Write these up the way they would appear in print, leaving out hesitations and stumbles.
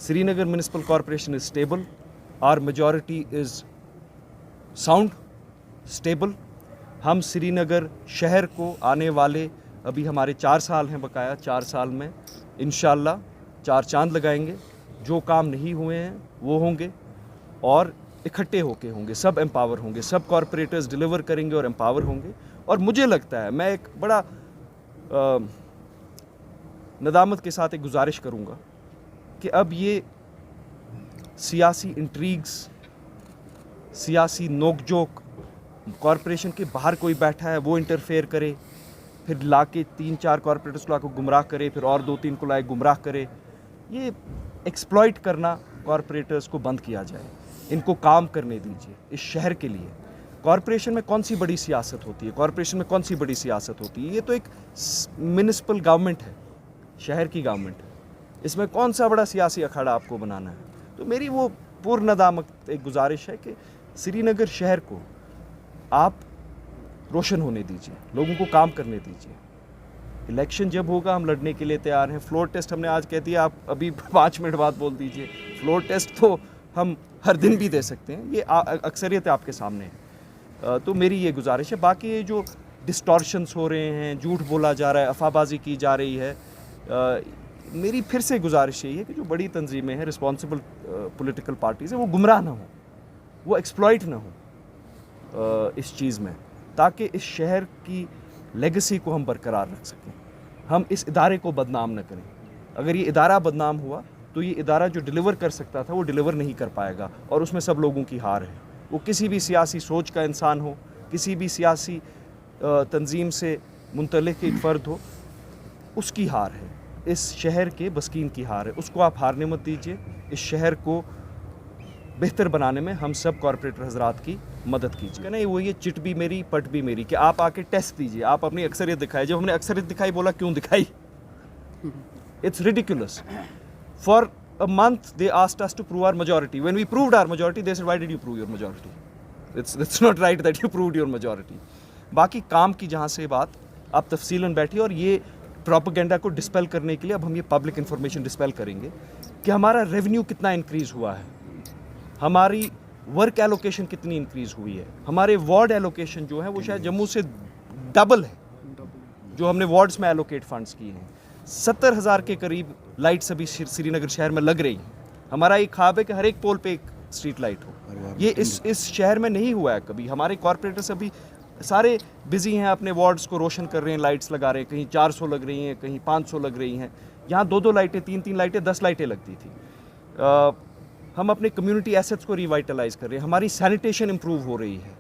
Srinagar Municipal Corporation is stable. Our majority is sound, stable. हम श्रीनगर शहर को आने वाले अभी हमारे 4 साल हैं बकाया, 4 साल में इंशाल्लाह 4 चांद लगाएंगे. जो काम नहीं हुए हैं वो होंगे और इकट्ठे होके होंगे, सब एम्पावर होंगे, सब कॉरपोरेटर्स डिलीवर करेंगे और एम्पावर होंगे. और मुझे लगता है, मैं एक बड़ा नदामत के साथ एक गुजारिश करूँगा कि अब ये सियासी इंट्रीग्स, सियासी नोकझोंक, कॉरपोरेशन के बाहर कोई बैठा है वो इंटरफेयर करे, फिर लाके 3-4 कॉरपोरेटर्स को लाके गुमराह करे, फिर और 2-3 को लाए गुमराह करे. ये एक्सप्लॉइट करना कॉरपोरेटर्स को बंद किया जाए. इनको काम करने दीजिए इस शहर के लिए. कॉरपोरेशन में कौन सी बड़ी सियासत होती है? कॉरपोरेशन में कौन सी बड़ी सियासत होती है? ये तो एक म्युनिसिपल गवर्नमेंट है, शहर की गवर्नमेंट है. इसमें कौन सा बड़ा सियासी अखाड़ा आपको बनाना है? तो मेरी वो पूर्ण नदामत एक गुजारिश है कि श्रीनगर शहर को आप रोशन होने दीजिए, लोगों को काम करने दीजिए. इलेक्शन जब होगा हम लड़ने के लिए तैयार हैं. फ्लोर टेस्ट हमने आज कह दिया, आप अभी 5 मिनट बाद बोल दीजिए. फ्लोर टेस्ट तो हम हर दिन भी दे सकते हैं, ये अक्सरियत आपके सामने है. तो मेरी ये गुजारिश है. बाकी ये जो डिस्टॉर्शंस हो रहे हैं, झूठ बोला जा रहा है, अफवाहबाजी की जा रही है, मेरी फिर से गुजारिश यही है कि जो बड़ी तंजीमें हैं, रिस्पॉन्सिबल पॉलिटिकल पार्टीज़ हैं, वो गुमराह ना हो, वो एक्सप्लॉइट ना हो इस चीज़ में, ताकि इस शहर की लेगेसी को हम बरकरार रख सकें. हम इस इदारे को बदनाम न करें. अगर ये इदारा बदनाम हुआ तो ये इदारा जो डिलीवर कर सकता था वो डिलीवर नहीं कर पाएगा, और उसमें सब लोगों की हार है. वो किसी भी सियासी सोच का इंसान हो, किसी भी सियासी तंजीम से मुंतलिक एक फ़र्द हो, उसकी हार है. इस शहर के बस्कीन की हार है. उसको आप हारने मत दीजिए. इस शहर को बेहतर बनाने में हम सब कॉरपोरेटर हजरात की मदद कीजिए. नहीं, वो ये चिट भी मेरी पट भी मेरी, कि आप आके टेस्ट दीजिए, आप अपनी अक्सरियत दिखाए. जब हमने अक्सरियत दिखाई, बोला क्यों दिखाई? It's ridiculous. For a month they asked us to prove our majority. When we proved our majority, they said, why did you prove your majority? It's not right that you proved your majority. बाकी काम की जहाँ से बात, आप तफसीलन बैठिए. और ये प्रोपेगेंडा को डिस्पेल करने के लिए अब हम ये पब्लिक इन्फॉर्मेशन डिस्पेल करेंगे कि हमारा रेवेन्यू कितना इंक्रीज़ हुआ है, हमारी वर्क एलोकेशन कितनी इंक्रीज़ हुई है, हमारे वार्ड एलोकेशन जो है वो शायद जम्मू से डबल है जो हमने वार्ड्स में एलोकेट फंड्स किए हैं. 70,000 के करीब लाइट्स अभी श्रीनगर शहर में लग रही हैं. हमारा एक ख्वाब है कि हर एक पोल पे एक स्ट्रीट लाइट हो. ये इस शहर में नहीं हुआ है कभी. हमारे कॉरपोरेटर्स अभी सारे बिजी हैं, अपने वार्ड्स को रोशन कर रहे हैं, लाइट्स लगा रहे हैं. कहीं 400 लग रही हैं, कहीं 500 लग रही हैं. यहाँ 2-2 लाइटें, 3-3 लाइटें, 10 लाइटें लगती थी. हम अपने कम्युनिटी एसेट्स को रिवाइटलाइज कर रहे हैं. हमारी सैनिटेशन इम्प्रूव हो रही है.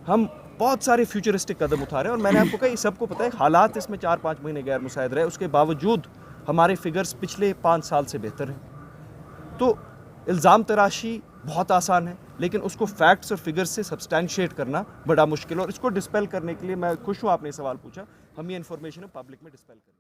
हम बहुत सारे फ्यूचरिस्टिक कदम उठा रहे हैं. और मैंने आपको कहा, ये सबको पता है, हालात इसमें 4-5 महीने गैर मुसाइद रहे, उसके बावजूद हमारे फिगर्स पिछले 5 साल से बेहतर हैं. तो इल्ज़ाम तराशी बहुत आसान है, लेकिन उसको फैक्ट्स और फिगर्स से सब्सटैंशिएट करना बड़ा मुश्किल है. और इसको डिस्पेल करने के लिए मैं खुश हूँ आपने सवाल पूछा. हम ये इन्फॉर्मेशन पब्लिक में डिस्पेल करें.